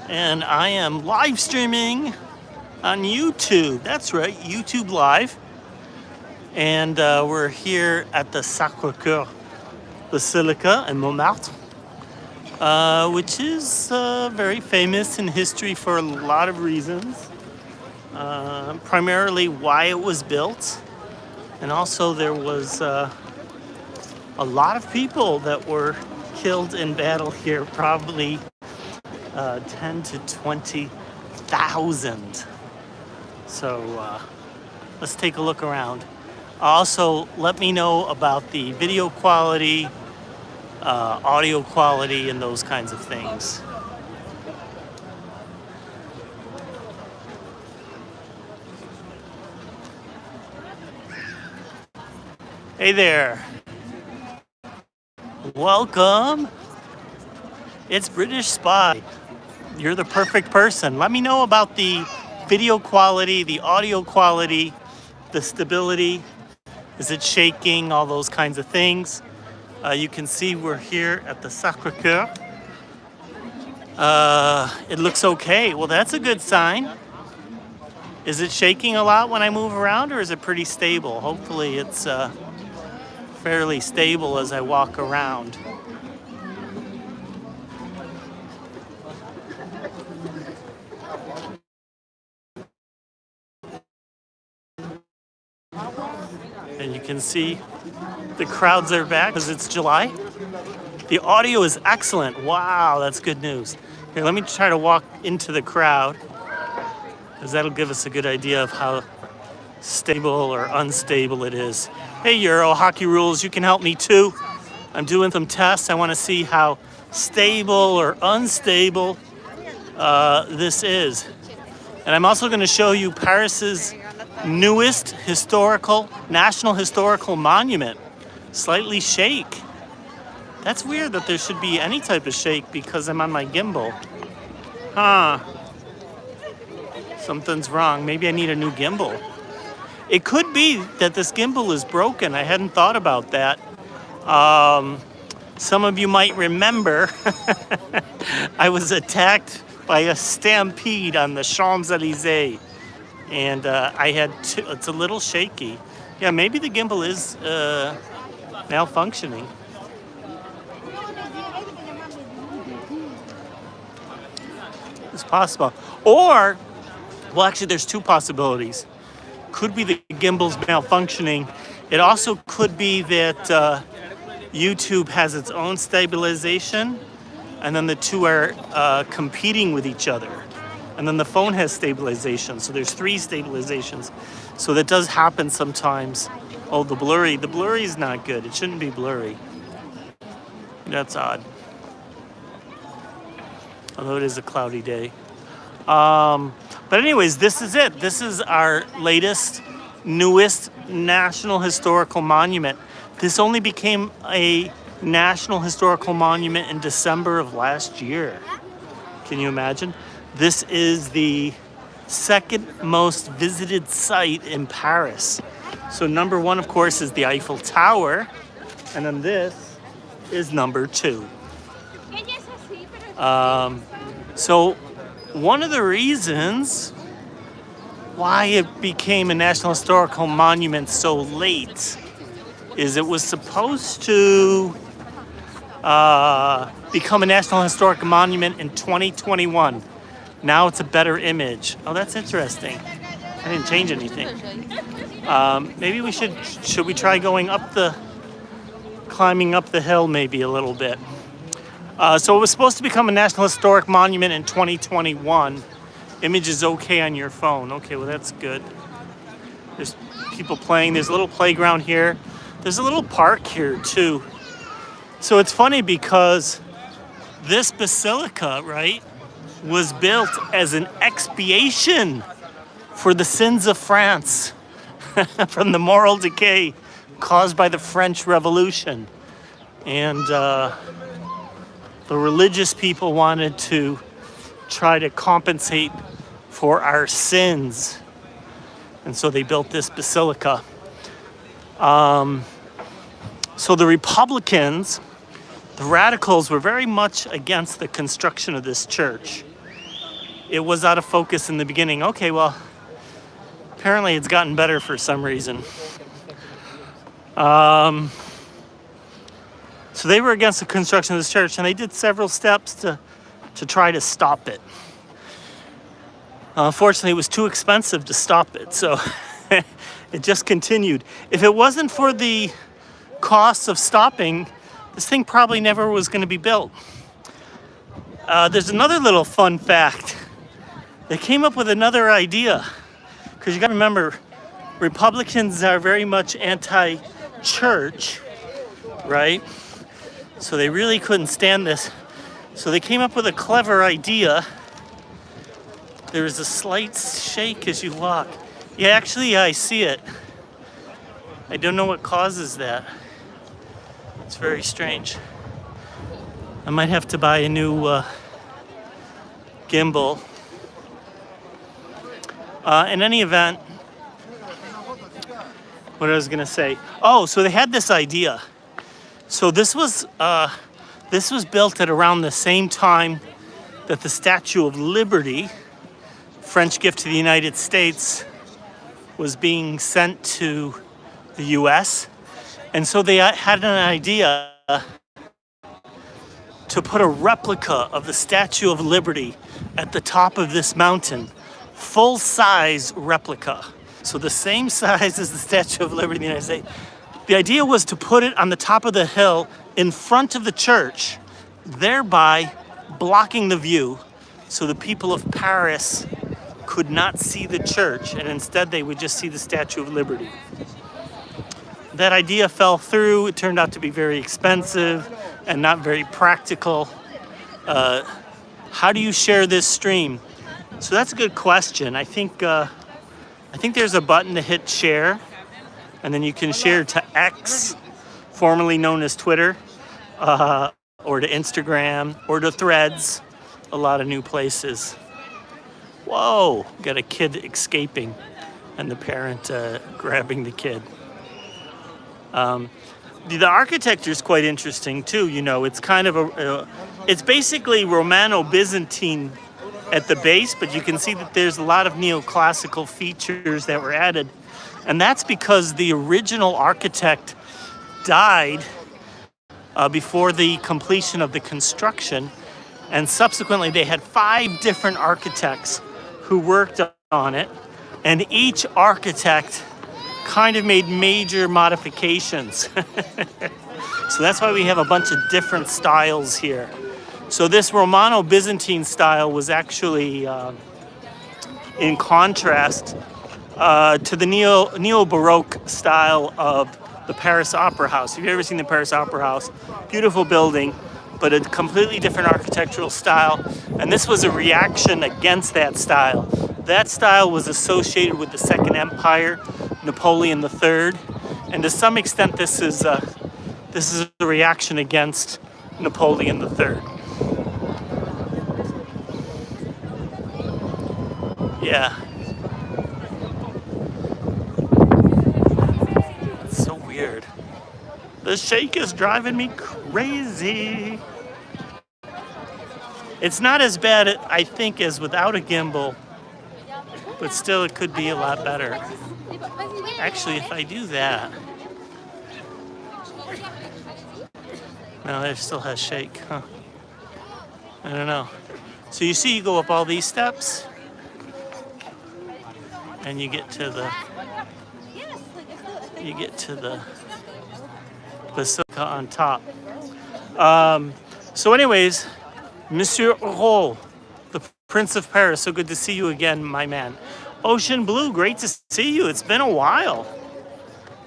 and I am live streaming on YouTube. That's right, YouTube Live. And we're here at the Sacré-Cœur Basilica in Montmartre, which is very famous in history for a lot of reasons. Primarily why it was built, and also there was a lot of people that were killed in battle here, probably 10 to 20,000. So let's take a look around. Also, let me know about the video quality, audio quality, and those kinds of things. Hey there. Welcome. It's British Spy. You're the perfect person. Let me know about the video quality, the audio quality, the stability. Is it shaking? All those kinds of things. You can see we're here at the Sacré-Cœur. It looks okay. Well, that's a good sign. Is it shaking a lot when I move around, or is it pretty stable? Hopefully it's fairly stable as I walk around. And you can see the crowds are back because it's July. The audio is excellent. Wow, that's good news. Here, let me try to walk into the crowd, because that'll give us a good idea of how stable or unstable it is. Hey, Euro Hockey Rules, you can help me too. I'm doing some tests. I want to see how stable or unstable this is. And I'm also going to show you Paris's newest national historical monument. Slightly shake. That's weird that there should be any type of shake because I'm on my gimbal. Huh. Something's wrong. Maybe I need a new gimbal. It could be that this gimbal is broken. I hadn't thought about that. Some of you might remember I was attacked by a stampede on the Champs-Élysées. And I had it's a little shaky. Yeah, maybe the gimbal is malfunctioning. It's possible. Or, well, actually, there's two possibilities. Could be the gimbal's malfunctioning. It also could be that YouTube has its own stabilization, and then the two are competing with each other. And then the phone has stabilization, so there's three stabilizations. So that does happen sometimes. Oh, the blurry is not good. It shouldn't be blurry. That's odd. Although it is a cloudy day. But anyways, this is it. This is our newest National Historical Monument. This only became a National Historical Monument in December of last year. Can you imagine? This is the second most visited site in Paris. So number one, of course, is the Eiffel Tower. And then this is number two. So one of the reasons why it became a National Historical Monument so late is it was supposed to become a National Historic Monument in 2021. Now it's a better image. Oh, that's interesting. I didn't change anything. Maybe we should we try climbing up the hill maybe a little bit. So it was supposed to become a National Historic Monument in 2021. Image is okay on your phone. Okay, well, that's good. There's people playing. There's a little playground here. There's a little park here, too. So it's funny because this basilica, right, was built as an expiation for the sins of France from the moral decay caused by the French Revolution. And the religious people wanted to try to compensate for our sins. And so they built this basilica. So the Republicans, the radicals, were very much against the construction of this church. it was out of focus in the beginning. Okay, well, apparently it's gotten better for some reason. So they were against the construction of this church, and they did several steps to try to stop it. Unfortunately, it was too expensive to stop it, so it just continued. If it wasn't for the costs of stopping, this thing probably never was going to be built. There's another little fun fact. They came up with another idea, because you got to remember, Republicans are very much anti-church, right? So they really couldn't stand this. So they came up with a clever idea. There is a slight shake as you walk. Yeah, actually, I see it. I don't know what causes that. It's very strange. I might have to buy a new gimbal. In any event, what I was gonna say. Oh, so they had this idea. So this was built at around the same time that the Statue of Liberty, French gift to the United States, was being sent to the U.S. And so they had an idea to put a replica of the Statue of Liberty at the top of this mountain, full-size replica. So the same size as the Statue of Liberty in the United States. The idea was to put it on the top of the hill in front of the church, thereby blocking the view so the people of Paris could not see the church, and instead they would just see the Statue of Liberty. That idea fell through. It turned out to be very expensive and not very practical. How do you share this stream? So that's a good question. I think there's a button to hit share, and then you can share to X, formerly known as Twitter, or to Instagram, or to Threads, a lot of new places. Whoa, got a kid escaping, and the parent grabbing the kid. The architecture is quite interesting too. You know, it's kind of it's basically Romano-Byzantine at the base, but you can see that there's a lot of neoclassical features that were added. And that's because the original architect died before the completion of the construction. And subsequently, they had 5 different architects who worked on it. And each architect kind of made major modifications. So that's why we have a bunch of different styles here. So this Romano-Byzantine style was actually in contrast to the Neo-Baroque style of the Paris Opera House. If you've ever seen the Paris Opera House, beautiful building, but a completely different architectural style. And this was a reaction against that style. That style was associated with the Second Empire, Napoleon III, and to some extent this is a reaction against Napoleon III. Yeah. It's so weird. The shake is driving me crazy. It's not as bad, I think, as without a gimbal, but still it could be a lot better. Actually, if I do that... No, it still has shake, huh? I don't know. So you see, you go up all these steps, and you get to the basilica on top. So anyways, Monsieur Euro, the Prince of Paris, so good to see you again, my man. Ocean Blue, great to see you. It's been a while.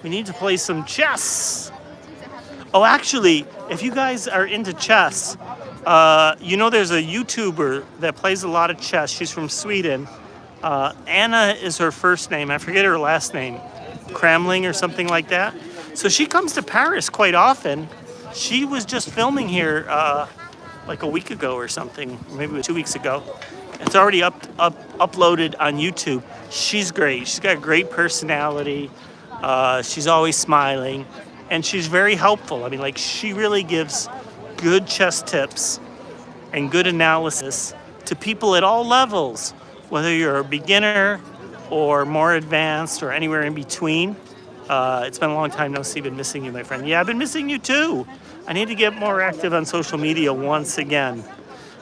We need to play some chess. Oh, actually, if you guys are into chess, you know there's a YouTuber that plays a lot of chess. She's from Sweden. Anna is her first name. I forget her last name. Kramling or something like that. So she comes to Paris quite often. She was just filming here like a week ago or something, maybe 2 weeks ago. It's already uploaded on YouTube. She's great. She's got a great personality. She's always smiling, and she's very helpful. I mean, like, she really gives good chess tips and good analysis to people at all levels, whether you're a beginner or more advanced or anywhere in between. It's been a long time no see. Been missing you, my friend. Yeah, I've been missing you too. I need to get more active on social media once again.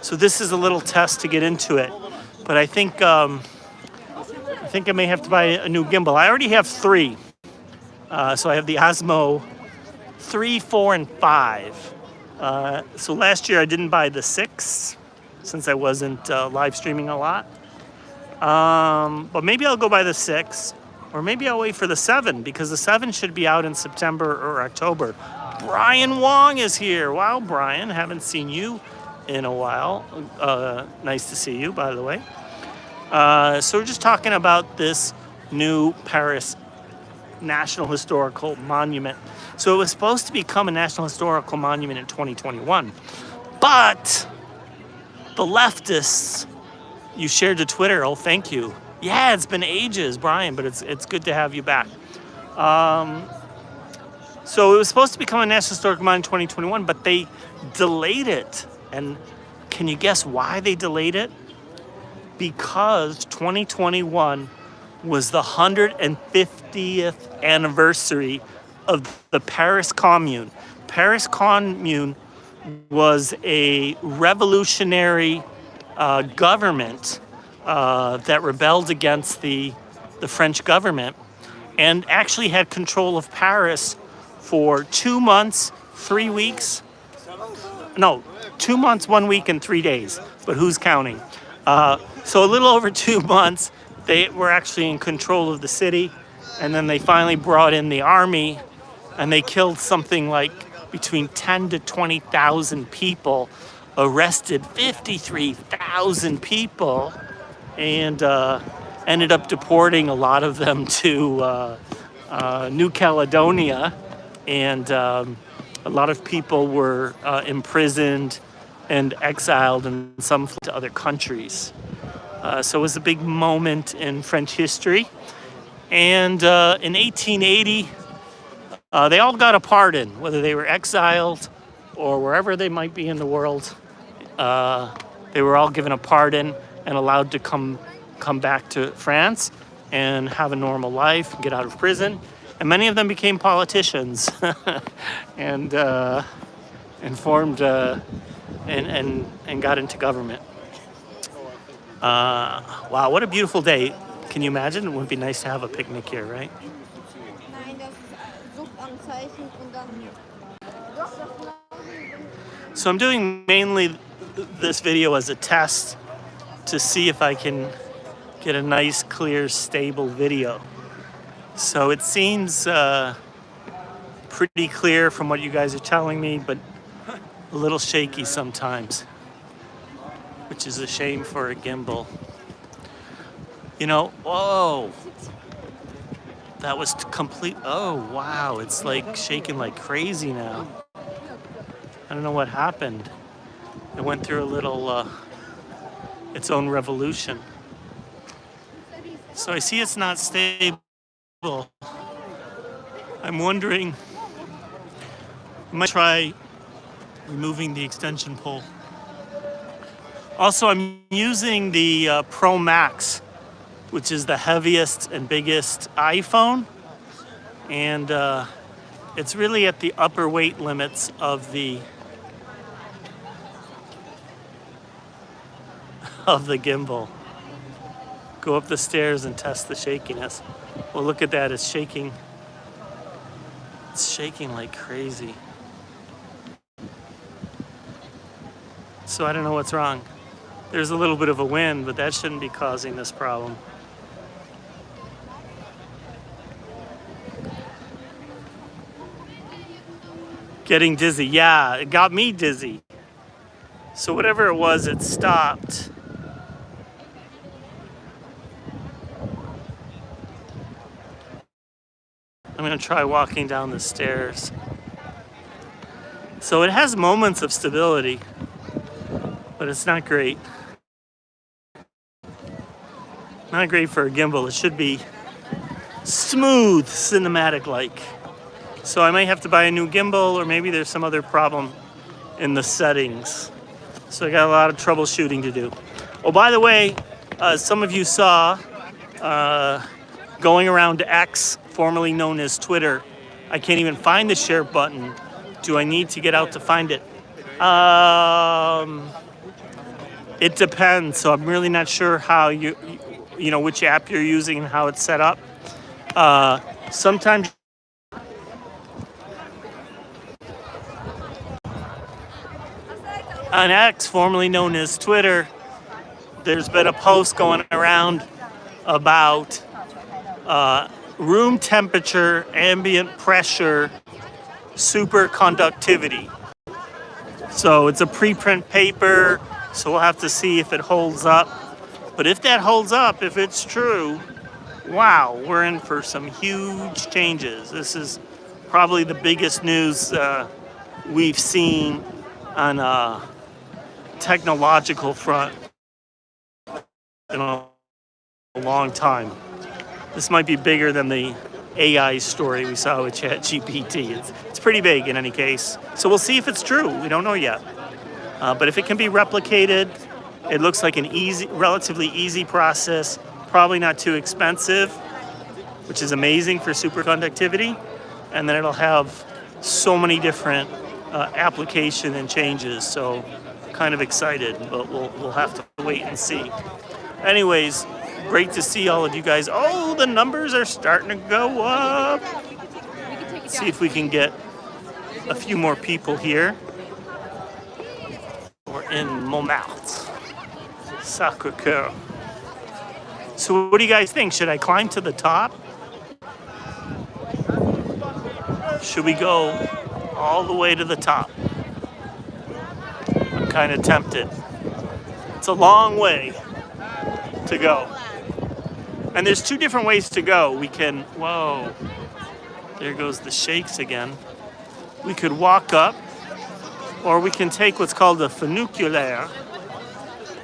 So this is a little test to get into it. But I think I may have to buy a new gimbal. I already have 3. So I have the Osmo 3, 4, and 5. So last year I didn't buy the 6 since I wasn't live streaming a lot. But maybe I'll go buy the 6, or maybe I'll wait for the 7, because the 7 should be out in September or October. Brian Wong is here. Wow, Brian, haven't seen you in a while. Nice to see you, by the way. So we're just talking about this new Paris National Historical Monument. So it was supposed to become a National Historical Monument in 2021. But the leftists, you shared to Twitter. Oh, thank you. Yeah, it's been ages, Brian, but it's good to have you back. So it was supposed to become a National Historic Monument in 2021, but they delayed it. And can you guess why they delayed it? Because 2021 was the 150th anniversary of the Paris Commune. Paris Commune was a revolutionary government that rebelled against the French government and actually had control of Paris for 2 months, 3 weeks. No, 2 months, 1 week, and 3 days. But who's counting? So a little over 2 months, they were actually in control of the city. And then they finally brought in the army, and they killed something like between 10 to 20,000 people, arrested 53,000 people, and ended up deporting a lot of them to New Caledonia. And a lot of people were imprisoned and exiled, and some fled to other countries. So it was a big moment in French history. And in 1880, they all got a pardon, whether they were exiled or wherever they might be in the world. They were all given a pardon and allowed to come back to France and have a normal life, get out of prison. And many of them became politicians and formed and got into government. Wow, what a beautiful day. Can you imagine? It would be nice to have a picnic here, right? So I'm doing mainly this video as a test to see if I can get a nice, clear, stable video. So it seems pretty clear from what you guys are telling me, but a little shaky sometimes, which is a shame for a gimbal. You know, whoa, that was complete. Oh, wow, it's like shaking like crazy now. I don't know what happened. It went through a little, its own revolution. So I see it's not stable. I'm wondering, I might try removing the extension pole. Also, I'm using the Pro Max, which is the heaviest and biggest iPhone. And it's really at the upper weight limits of the gimbal. Go up the stairs and test the shakiness. Well, look at that, it's shaking. It's shaking like crazy. So I don't know what's wrong. There's a little bit of a wind, but that shouldn't be causing this problem. Getting dizzy, yeah, it got me dizzy. So whatever it was, it stopped. I'm gonna try walking down the stairs. So it has moments of stability, but it's not great. Not great for a gimbal. It should be smooth, cinematic-like. So I might have to buy a new gimbal, or maybe there's some other problem in the settings. So I got a lot of troubleshooting to do. Oh, by the way, some of you saw going around X, formerly known as Twitter. I can't even find the share button. Do I need to get out to find it? It depends. So I'm really not sure how you know, which app you're using and how it's set up. Sometimes on X, formerly known as Twitter, there's been a post going around about room temperature, ambient pressure, superconductivity. So it's a preprint paper, so we'll have to see if it holds up. But if that holds up, if it's true, wow, we're in for some huge changes. This is probably the biggest news we've seen on a technological front in a long time. This might be bigger than the AI story we saw with ChatGPT. It's pretty big in any case. So we'll see if it's true. We don't know yet. But if it can be replicated, it looks like an relatively easy process, probably not too expensive, which is amazing for superconductivity. And then it'll have so many different application and changes. So kind of excited, but we'll have to wait and see. Anyways, great to see all of you guys. Oh, the numbers are starting to go up. Let's see if we can get a few more people here. We're in Montmartre, Sacré-Cœur. So what do you guys think? Should I climb to the top? Should we go all the way to the top? I'm kind of tempted. It's a long way to go. And there's two different ways to go. We can, whoa, there goes the shakes again. We could walk up, or we can take what's called the funiculaire,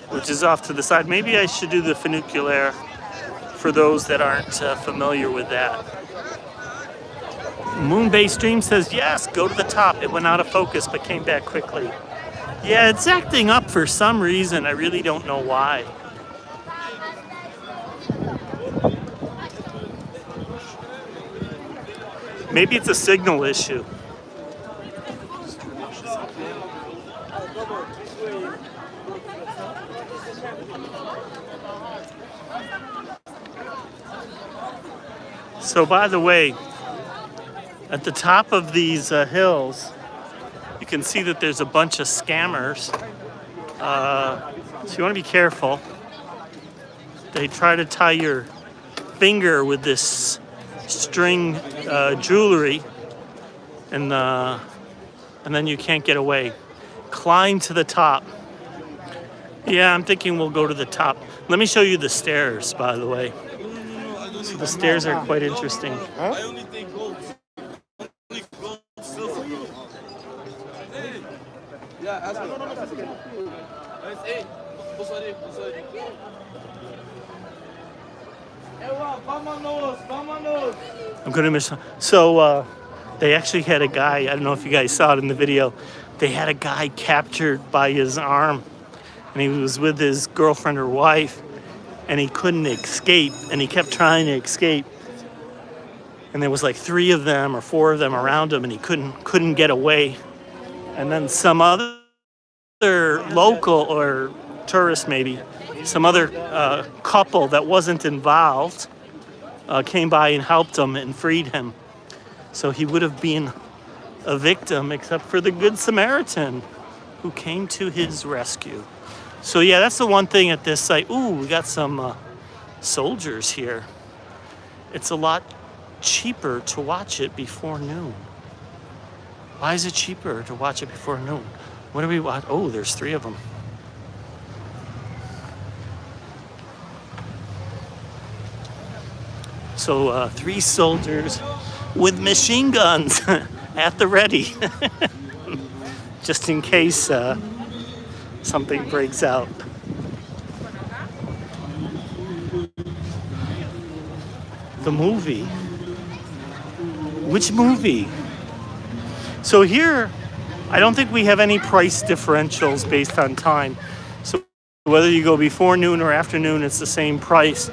which is off to the side. Maybe I should do the funiculaire for those that aren't familiar with that. Moonbase Dream says, yes, go to the top. It went out of focus, but came back quickly. Yeah, it's acting up for some reason. I really don't know why. Maybe it's a signal issue. So by the way, at the top of these hills, you can see that there's a bunch of scammers. So you want to be careful. They try to tie your finger with this string jewelry, and then you can't get away. Climb to the top. Yeah, I'm thinking we'll go to the top. Let me show you the stairs, by the way. So the stairs are quite interesting. I'm gonna miss. So they actually had a guy. I don't know if you guys saw it in the video. They had a guy captured by his arm, and he was with his girlfriend or wife, and he couldn't escape, and he kept trying to escape. And there was like 3 of them or 4 of them around him, and he couldn't get away. And then some other local or tourist, maybe some other couple that wasn't involved came by and helped him and freed him. So he would have been a victim, except for the Good Samaritan who came to his rescue. So yeah, that's the one thing at this site. Ooh, we got some soldiers here. It's a lot cheaper to watch it before noon. Why is it cheaper to watch it before noon? What do we watch? Oh, there's 3 of them. So 3 soldiers with machine guns at the ready, just in case something breaks out. The movie. Which movie? So here, I don't think we have any price differentials based on time. So Whether you go before noon or afternoon, it's the same price.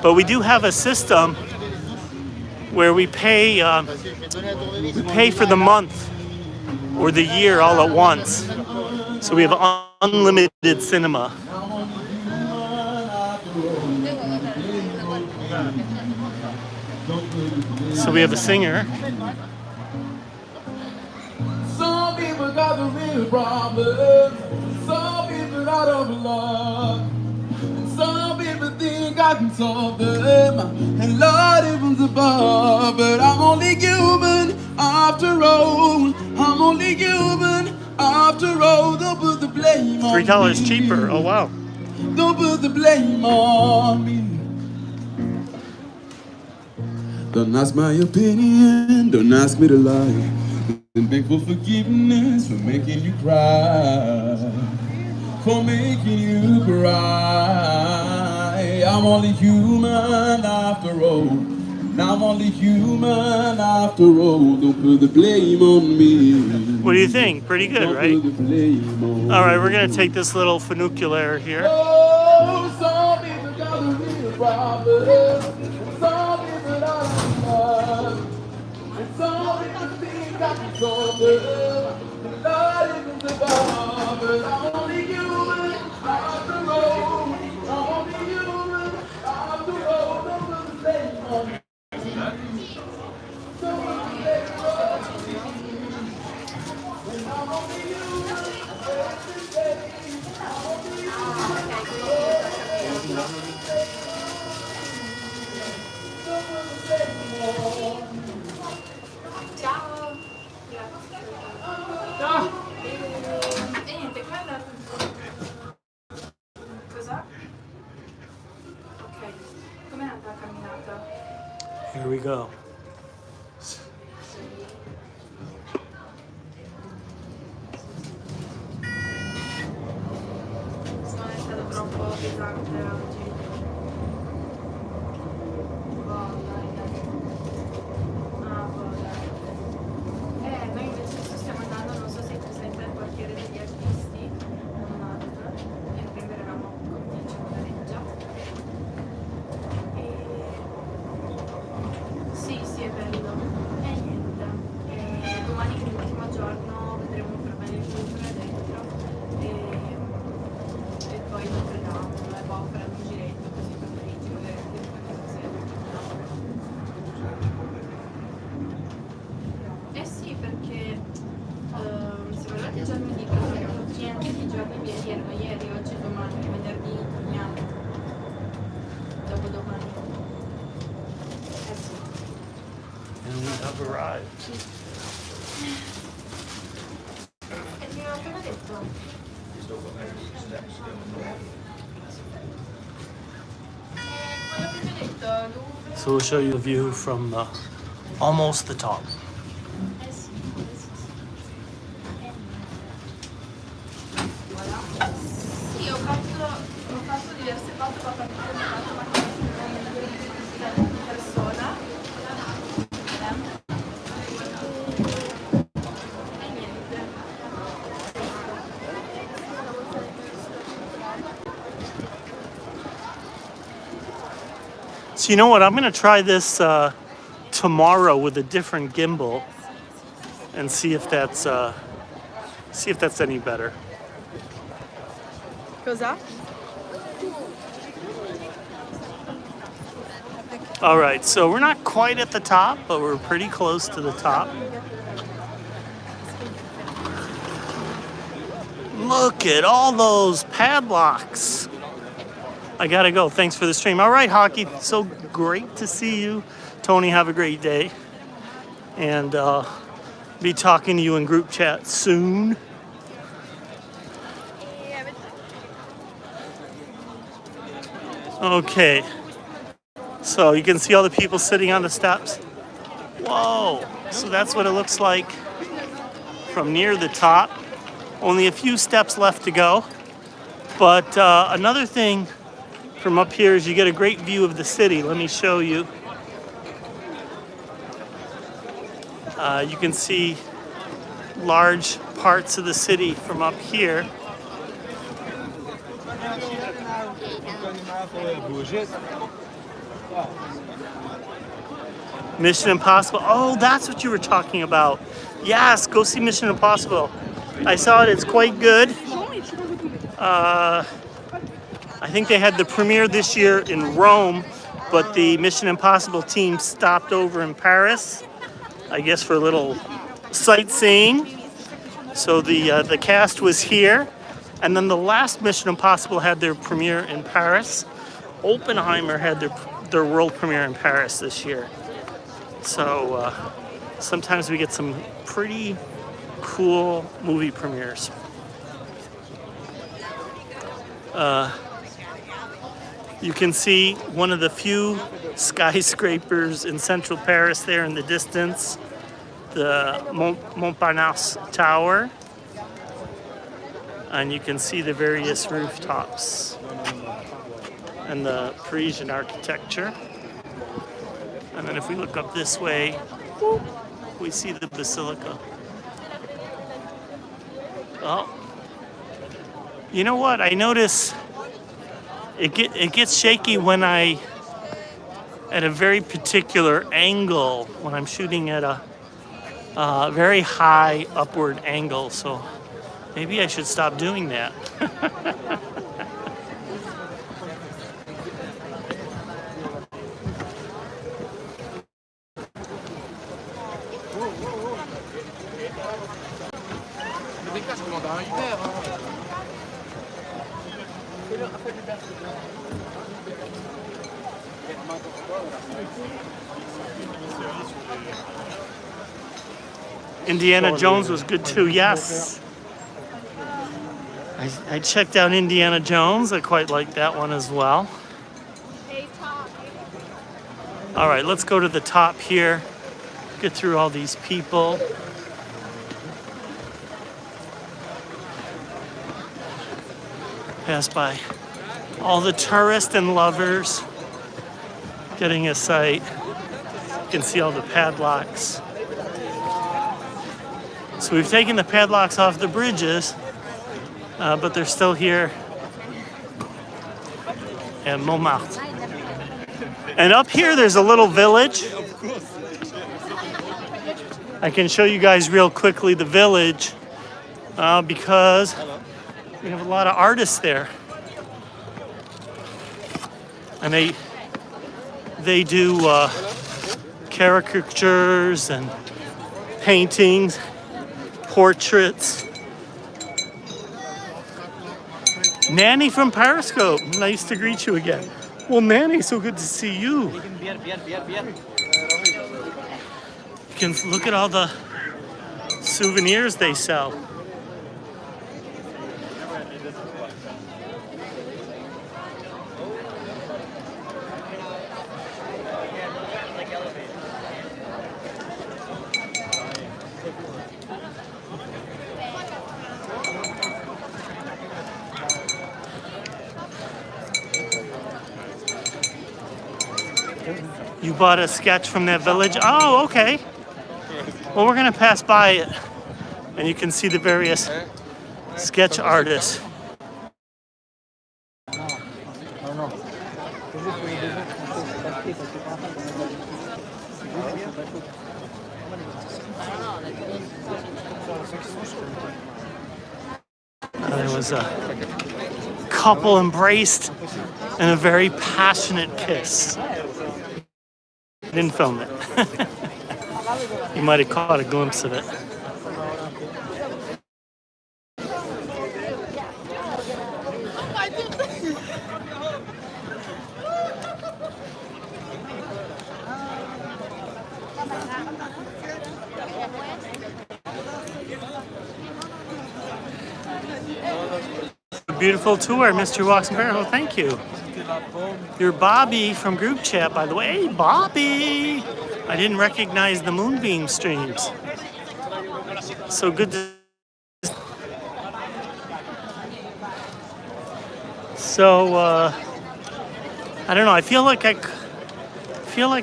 But we do have a system where we pay for the month or the year all at once. So we have unlimited cinema. So we have a singer. Some people got the real problems. Some people out of luck. And some people think I can solve them. And Lord, heaven's above. But I'm only human after all. I'm only human after all. Don't put the blame on me. $3 cheaper. Oh wow. Don't put the blame on me. Don't ask my opinion. Don't ask me to lie. And beg for forgiveness for making you cry. For making you cry. I'm only human after all. I'm only human after all. Don't put the blame on me. What do you think? Pretty good, Don't right? put the blame on All right, we're gonna take this little funicular here. Oh, some people got the real problem. Some people are in love. And some people think I can solve it. The Lord is above. But I'm only human after all. I'm only human after all. Don't put the blame on me. Don't put the blame on me. And I'm only human every day. I'm only human. Don't put the blame on me. Ciao! Ciao! E niente, quella... Cosa? Ok, com'è andata la camminata? Here we go. Non è stato troppo pesante oggi. Oh, dai, dai. Ah, boh, dai. Noi invece adesso stiamo andando, non so se è presente al quartiere degli artisti, Montmartre, e prima eravamo con Gareggia. Sì, sì, è bello. E niente. Domani che è l'ultimo giorno vedremo per bene il Louvre dentro e poi Notre-Dame e poi faremo un giretto così per Parigi, vedere le cose. Eh sì, perché siamo arrivati già lunedì, però abbiamo fatto niente i giorni ieri, erano ieri, oggi e domani, venerdì torniamo. Dopodomani. Eh sì. And we have arrived. E ti avevo appena detto? Quello che ti ho detto, Louvre. So we'll show you the view from almost the top. Sì, ho fatto diverse foto, ho fatto macchina di persona. E niente. So you know what? I'm gonna try this tomorrow with a different gimbal and see if that's any better. Cosa? All right, so we're not quite at the top, but we're pretty close to the top. Look at all those padlocks. I gotta go. Thanks for the stream. All right, Hockey. So great to see you. Tony, have a great day. And be talking to you in group chat soon. Okay. So you can see all the people sitting on the steps. Whoa. So that's what it looks like from near the top. Only a few steps left to go. But another thing from up here is you get a great view of the city. Let me show you. You can see large parts of the city from up here. Mission Impossible. Oh, that's what you were talking about. Yes, go see Mission Impossible. I saw it. It's quite good. I think they had the premiere this year in Rome, but the Mission Impossible team stopped over in Paris, I guess for a little sightseeing. So the cast was here, and then the last Mission Impossible had their premiere in Paris. Oppenheimer had their world premiere in Paris this year. So sometimes we get some pretty cool movie premieres. You can see one of the few skyscrapers in central Paris there in the distance, the Montmartre Tower. And you can see the various rooftops and the Parisian architecture. And then if we look up this way, we see the Basilica. Oh, you know what? I notice it gets shaky when at a very particular angle, when I'm shooting at a very high upward angle. So maybe I should stop doing that. Indiana Jones was good too, yes. I checked out Indiana Jones. I quite like that one as well. All right, let's go to the top here. Get through all these people. Pass by all the tourists and lovers getting a sight. You can see all the padlocks. So we've taken the padlocks off the bridges, but they're still here in Montmartre. And up here, there's a little village. I can show you guys real quickly the village because we have a lot of artists there. And they do caricatures and paintings, portraits. Nanny from Periscope, nice to greet you again. Well, Nanny, so good to see you. You can look at all the souvenirs they sell. You bought a sketch from that village? Oh, okay. Well, we're gonna pass by it, and you can see the various sketch artists. There was a couple embraced in a very passionate kiss. I didn't film it. You might have caught a glimpse of it. Beautiful tour, Mr. Walks and Barrel. Thank you. You're Bobby from group chat, by the way. Hey, Bobby! I didn't recognize the Moonbeam streams. So good to... So, I don't know. I feel like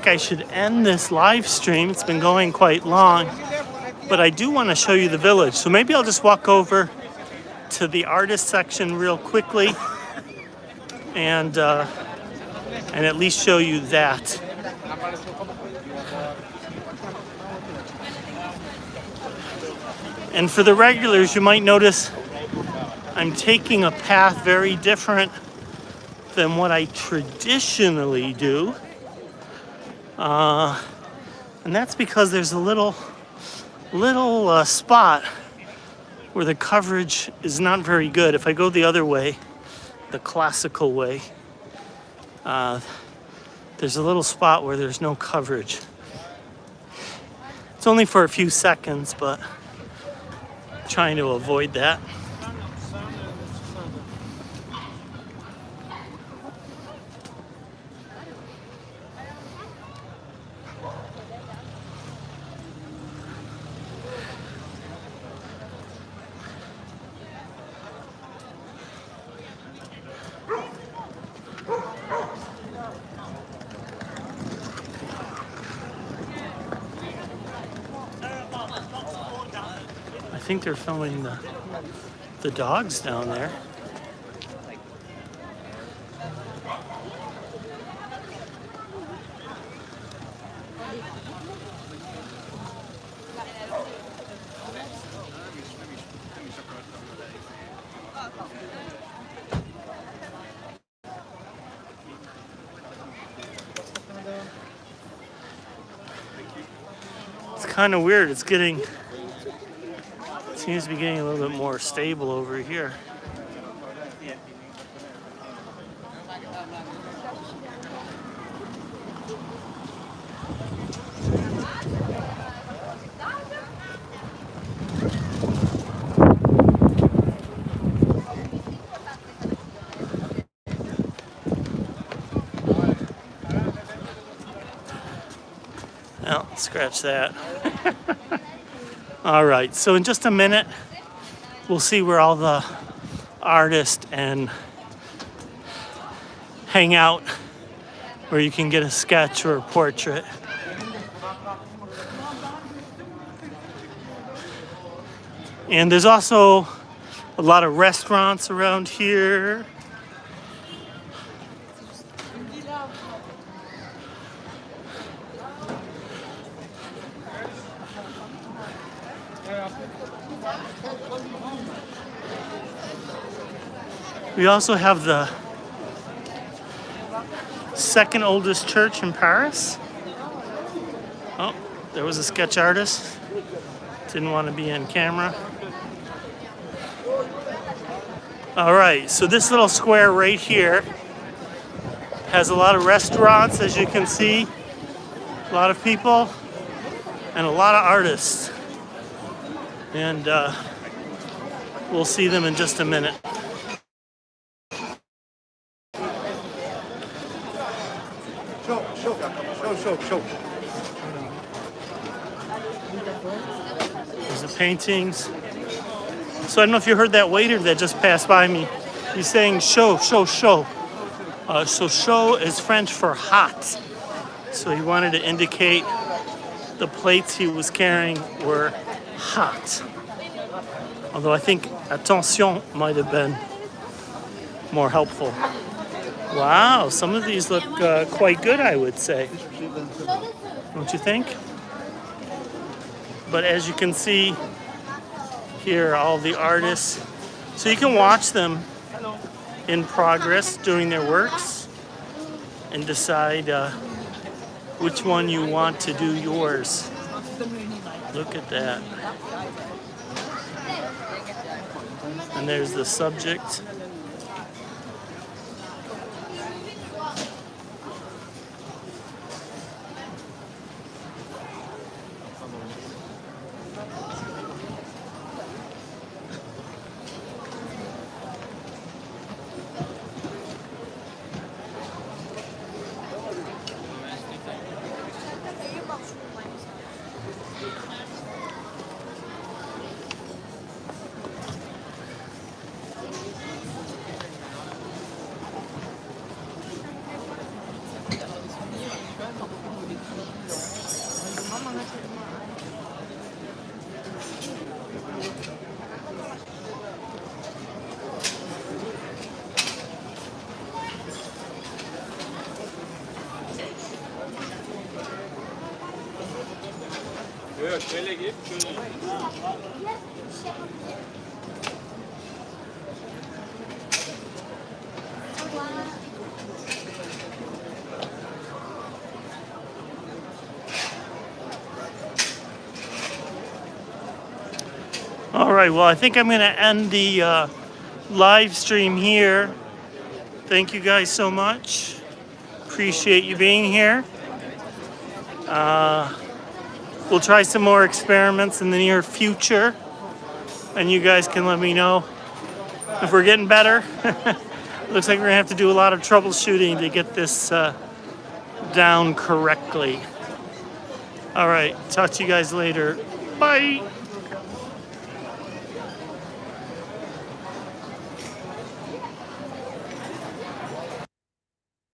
I should end this live stream. It's been going quite long. But I do want to show you the village. So maybe I'll just walk over to the artist section real quickly. and at least show you that. And for the regulars, you might notice I'm taking a path very different than what I traditionally do. And that's because there's a little spot where the coverage is not very good. If I go the other way, the classical way, there's a little spot where there's no coverage. It's only for a few seconds, but I'm trying to avoid that. I think they're filming the dogs down there. It's kind of weird. It seems to be getting a little bit more stable over here. Well, scratch that. All right, so in just a minute, we'll see where all the artists and hang out, where you can get a sketch or a portrait. And there's also a lot of restaurants around here. We also have the second oldest church in Paris. Oh, there was a sketch artist. Didn't want to be on camera. All right, so this little square right here has a lot of restaurants, as you can see, a lot of people, and a lot of artists. And we'll see them in just a minute. Show. There's the paintings. So I don't know if you heard that waiter that just passed by me. He's saying show. So show is French for hot. So he wanted to indicate the plates he was carrying were hot. Although I think attention might have been more helpful. Wow, some of these look quite good, I would say. Don't you think? But as you can see here, all the artists. So you can watch them in progress doing their works and decide which one you want to do yours. Look at that. And there's the subject. şöyle gir, şöyle. All right, well, I think I'm going to end the live stream here. Thank you guys so much. Appreciate you being here. We'll try some more experiments in the near future, and you guys can let me know if we're getting better. Looks like we're gonna have to do a lot of troubleshooting to get this down correctly. All right, talk to you guys later. Bye.